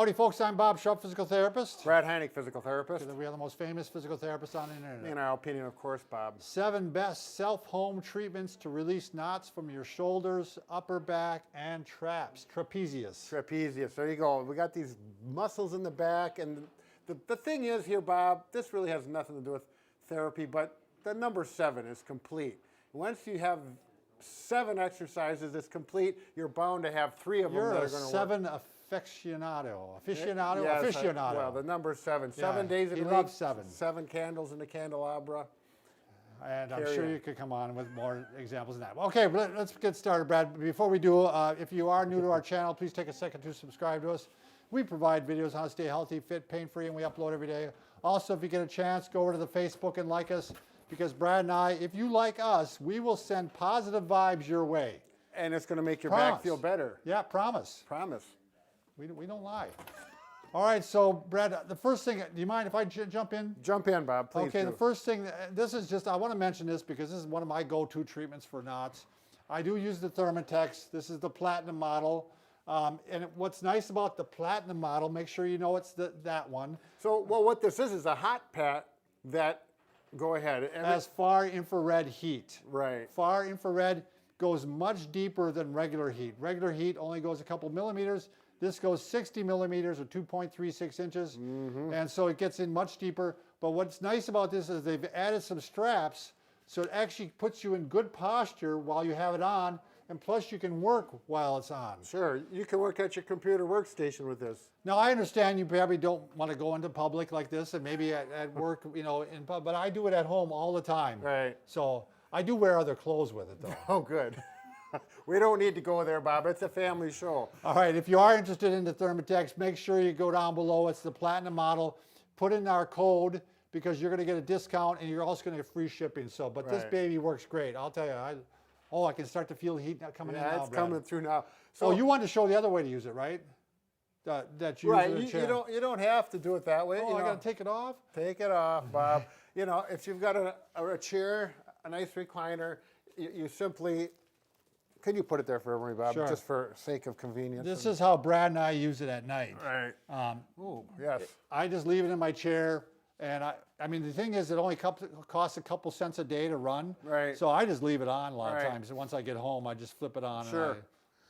Howdy, folks. I'm Bob Schrupp, physical therapist. Brad Heineck, physical therapist. We are the most famous physical therapists on the internet. In our opinion, of course, Bob. 7 best self-home treatments to release knots from your shoulders, upper back, and traps. Trapezius. Trapezius. There you go. We got these muscles in the back. And the thing is here, Bob, this really has nothing to do with therapy, but the number 7 is complete. Once you have 7 exercises that's complete, you're bound to have 3 of them that are going to work. You're a 7 aficionado. Yes, Aficionado. well, the number 7. Yeah, 7 days a he week. loves 7. 7 candles in the candelabra. And I'm sure you could come on with more examples than that. Okay, let's get started, Brad. Before we do, if you are new to our channel, please take a second to subscribe to us. We provide videos on how to stay healthy, fit, pain-free, and we upload every day. Also, if you get a chance, go over to the Facebook and like us, because Brad and I, if you like us, we will send positive vibes your way. And it's going to make your back feel better. Yeah, promise. Promise. We don't lie. All right, so Brad, the first thing, do you mind if I jump in? Jump in, Bob, please. Okay, the first thing, this is just, I want to mention this because this is one of my go-to treatments for knots. I do use the Thermit X. This is the Platinum model. And what's nice about the Platinum model, make sure you know it's that one. So, well, what this is a hot pat that, go ahead. Has far infrared heat. Right. Far infrared goes much deeper than regular heat. Regular heat only goes a couple millimeters. This goes 60 millimeters or 2.36 inches. Mm-hmm. And so it gets in much deeper. But what's nice about this is they've added some straps, so it actually puts you in good posture while you have it on. And plus, you can work while it's on. Sure, you can work at your computer workstation with this. Now, I understand you probably don't want to go into public like this, and maybe at work, you know, but I do it at home all the time. Right. So I do wear other clothes with it, though. Oh, good. We don't need to go there, Bob. It's a family show. All right, if you are interested in the Thermit X, make sure you go down below. It's the Platinum model. Put in our code because you're going to get a discount, and you're also going to get free shipping. So, but this baby works great. I'll tell you. I can start to feel the heat coming in now, Yeah, it's Brad. coming through now. So you wanted to show the other way to use it, right? That you use it in a chair. You don't have to do it that way. Oh, I got to take it off? Take it off, Bob. You know, if you've got a chair, a nice recliner, you simply, can you put it there for everybody, Bob? Sure. Just for sake of convenience. This is how Brad and I use it at night. Right. Ooh, yes. I just leave it in my chair. And I mean, the thing is, it only costs a couple cents a day to run. Right. So I just leave it on a lot of times. And once I get home, I just flip it on and I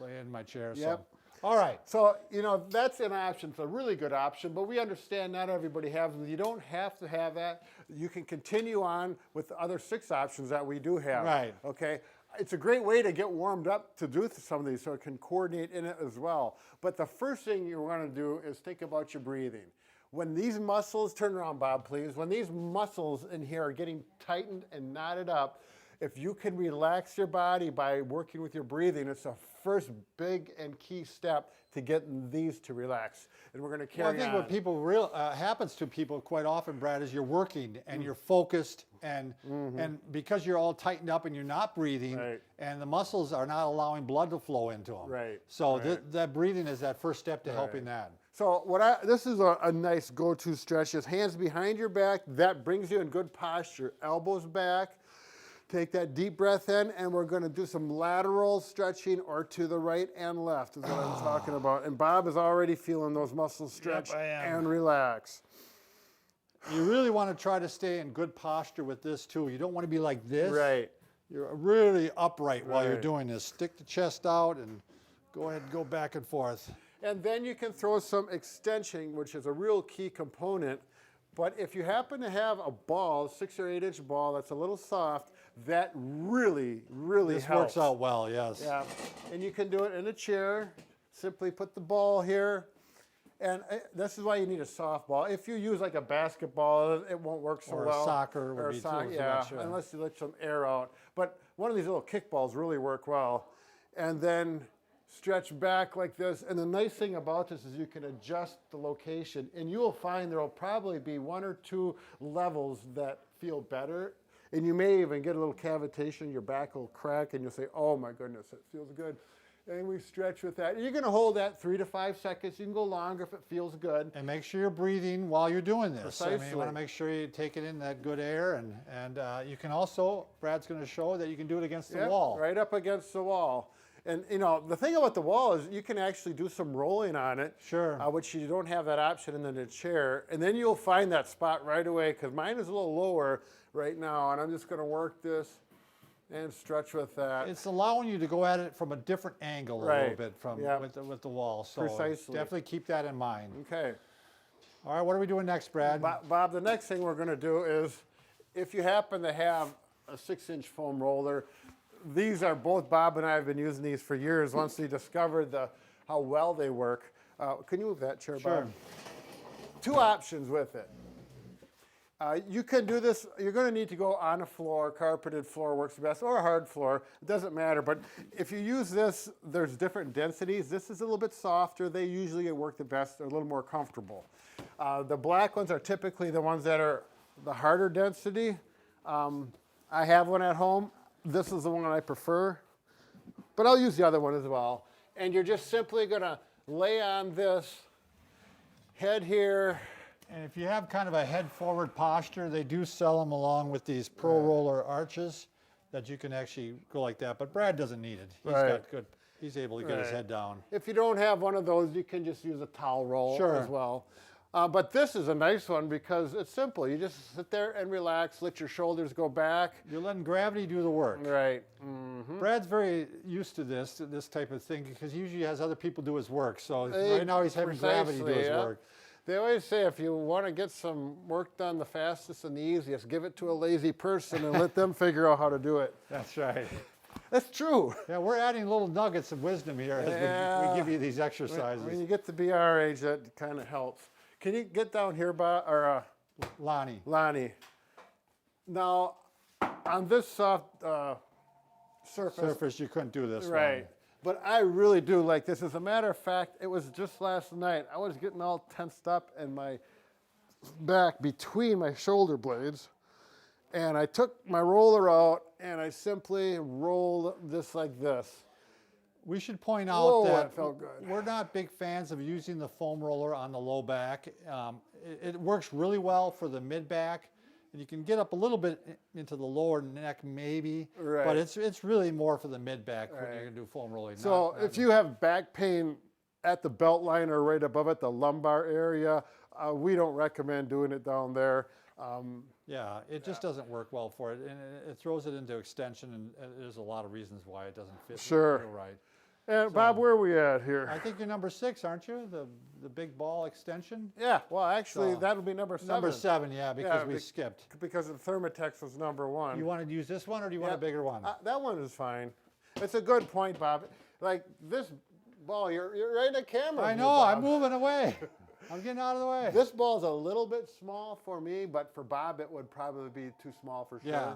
lay it in my chair. Yep. So. All right. So, you know, that's an option. It's a really good option, but we understand not everybody has them. You don't have to have that. You can continue on with the other 6 options that we do have. Right. Okay. It's a great way to get warmed up to do some of these, so it can coordinate in it as well. But the first thing you want to do is think about your breathing. When these muscles, turn around, Bob, please. When these muscles in here are getting tightened and knotted up, if you can relax your body by working with your breathing, it's the first big and key step to getting these to relax. And we're going to carry on. I think what people happens to people quite often, Brad, is you're working and you're focused and because you're all tightened up and you're not breathing and the muscles are not allowing blood to flow into them. Right. So that breathing is that first step to helping that. So this is a nice go-to stretch. Just hands behind your back. That brings you in good posture. Elbows back. Take that deep breath in, and we're going to do some lateral stretching or to the right and left is what I'm talking about. And Bob is already feeling those muscles stretch and relax. You really want to try to stay in good posture with this, too. You don't want to be like this. Right. You're really upright while you're doing this. Stick the chest out and go ahead and go back and forth. And then you can throw some extension, which is a real key component. But if you happen to have a ball, 6 or 8 inch ball that's a little soft, that really helps. This works out well, yes. Yeah, and you can do it in a chair. Simply put the ball here. And this is why you need a soft ball. If you use like a basketball, it won't work so well. Or soccer would be too. Yeah, unless you let some air out. But one of these little kickballs really work well. And then stretch back like this. And the nice thing about this is you can adjust the location. And you will find there will probably be 1 or 2 levels that feel better. And you may even get a little cavitation. Your back will crack and you'll say, oh my goodness, it feels good. And we stretch with that. You're going to hold that 3 to 5 seconds. You can go longer if it feels good. And make sure you're breathing while you're doing this. Precisely. I mean, you want to make sure you take it in that good air. And you can also, Brad's going to show that you can do it against the wall. Right up against the wall. And you know, the thing about the wall is you can actually do some rolling on it. Sure. Which you don't have that option in the chair. And then you'll find that spot right away, because mine is a little lower right now. And I'm just going to work this and stretch with that. It's allowing you to go at it from a different angle a little bit from with the wall. So Precisely. definitely keep that in mind. Okay. All right, what are we doing next, Brad? Bob, the next thing we're going to do is, if you happen to have a 6-inch foam roller, these are both, Bob and I have been using these for years once we discovered how well they work. Can you move that chair, Sure. Bob? 2 options with it. You can do this, you're going to need to go on a floor, carpeted floor works the best, or a hard floor, it doesn't matter. But if you use this, there's different densities. This is a little bit softer. They usually work the best. They're a little more comfortable. The black ones are typically the ones that are the harder density. I have one at home. This is the one I prefer, but I'll use the other one as well. And you're just simply going to lay on this head here. And if you have kind of a head forward posture, they do sell them along with these Pro Roller arches that you can actually go like that. But Brad doesn't need it. He's got good. He's able to get his head down. If you don't have one of those, you can just use a towel roll as well. But this is a nice one because it's simple. You just sit there and relax, let your shoulders go back. You're letting gravity do the work. Right. Brad's very used to this type of thing, because he usually has other people do his work. So right now he's having gravity do his work. They always say if you want to get some work done the fastest and the easiest, give it to a lazy person and let them figure out how to do it. That's right. That's true. Yeah, we're adding little nuggets of wisdom here as we give you these exercises. When you get to be our age, that kind of helps. Can you get down here, Bob, or Lonnie? Now, on this soft surface, You couldn't do this. right? Lonnie. But I really do like this. As a matter of fact, it was just last night. I was getting all tensed up in my back between my shoulder blades, and I took my roller out and I simply rolled this like this. We should point out that felt good. we're not big fans of using the foam roller on the low back. It works really well for the mid back, and you can get up a little bit into the lower neck maybe, but it's really more for the mid back when you're going to do foam rolling. So if you have back pain at the belt line or right above it, the lumbar area, we don't recommend doing it down there. Yeah, it just doesn't work well for it, and it throws it into extension, and there's a lot of reasons why it doesn't feel right. And Bob, where are we at here? I think you're number 6, aren't you? The big ball extension? Yeah, well, actually, that'll be number 7. Number 7, yeah, because we skipped. Because the Thermit X was number 1. You want to use this one, or do you want a bigger one? That one is fine. It's a good point, Bob. Like this ball, you're right in the camera. I know, I'm moving away. I'm getting out of the way. This ball is a little bit small for me, but for Bob, it would probably be too small for sure. Yeah.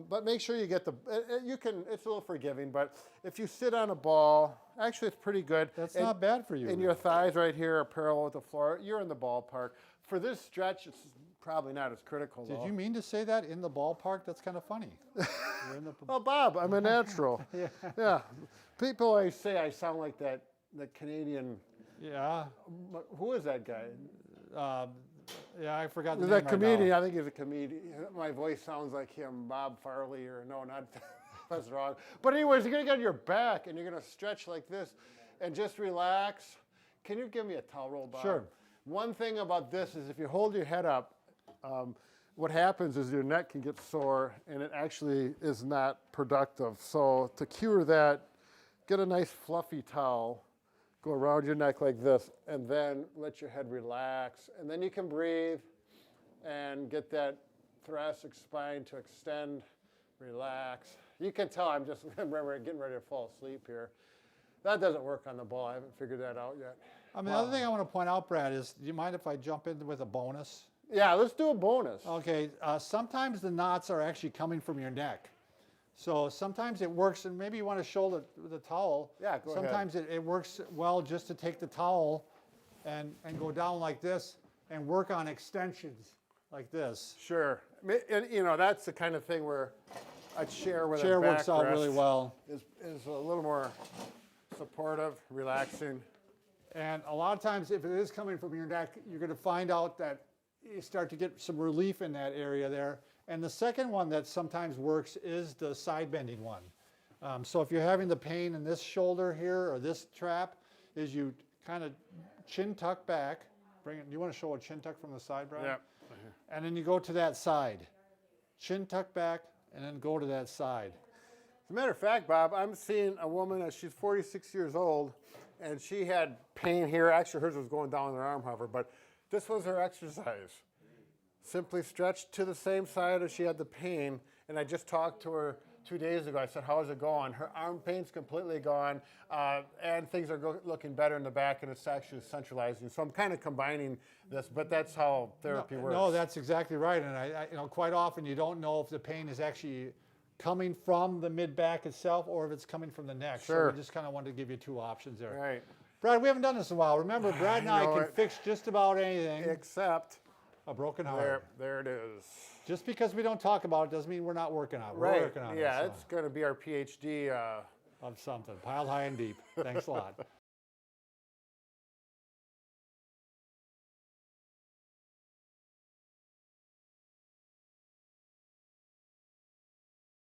But make sure you get it's a little forgiving, but if you sit on a ball, actually it's pretty good. That's not bad for you. And your thighs right here are parallel with the floor. You're in the ballpark. For this stretch, it's probably not as critical, though. Did you mean to say that in the ballpark? That's kind of funny. Well, Bob, I'm a natural. Yeah. People always say I sound like the Canadian. Yeah. Who is that guy? Yeah, I forgot the He's name a comedian. right now. I think he's a comedian. My voice sounds like him, Bob Farley, or no, not. That's wrong. But anyways, you're gonna get on your back and you're gonna stretch like this, and just relax. Can you give me a towel roll, Bob? Sure. One thing about this is if you hold your head up, what happens is your neck can get sore, and it actually is not productive. So to cure that, get a nice fluffy towel. Go around your neck like this, and then let your head relax. And then you can breathe and get that thoracic spine to extend, relax. You can tell I'm just getting ready to fall asleep here. That doesn't work on the ball. I haven't figured that out yet. The other thing I want to point out, Brad, is do you mind if I jump in with a bonus? Yeah, let's do a bonus. Okay, sometimes the knots are actually coming from your neck. So sometimes it works, and maybe you want to shoulder the towel. Yeah, go ahead. Sometimes it works well just to take the towel and go down like this and work on extensions like this. Sure. And, that's the kind of thing where a chair with Chair a works out backrest really well. is a little more supportive, relaxing. And a lot of times, if it is coming from your neck, you're going to find out that you start to get some relief in that area there. And the second one that sometimes works is the side bending one. So if you're having the pain in this shoulder here or this trap, is you kind of chin tuck back. Bring it. Do you want to show a chin tuck from the side, Brad? Yep. And then you go to that side. Chin tuck back, and then go to that side. As a matter of fact, Bob, I'm seeing a woman, she's 46 years old, and she had pain here. Actually, hers was going down her arm, however, but this was her exercise. Simply stretch to the same side as she had the pain, and I just talked to her 2 days ago. I said, how's it going? Her arm pain's completely gone, and things are looking better in the back, and it's actually centralizing. So I'm kind of combining this, but that's how therapy works. No, that's exactly right. And I quite often you don't know if the pain is actually coming from the mid-back itself or if it's coming from the neck. Sure. So we just kind of wanted to give you two options there. Right. Brad, we haven't done this in a while. Remember, Brad and I know can it. fix just about anything. Except A broken heart. there it is. Just because we don't talk about it doesn't mean we're not working on it. We're Right. working on it. Yeah, so. it's going to be our PhD. Of something. Piled high and deep. Thanks a lot.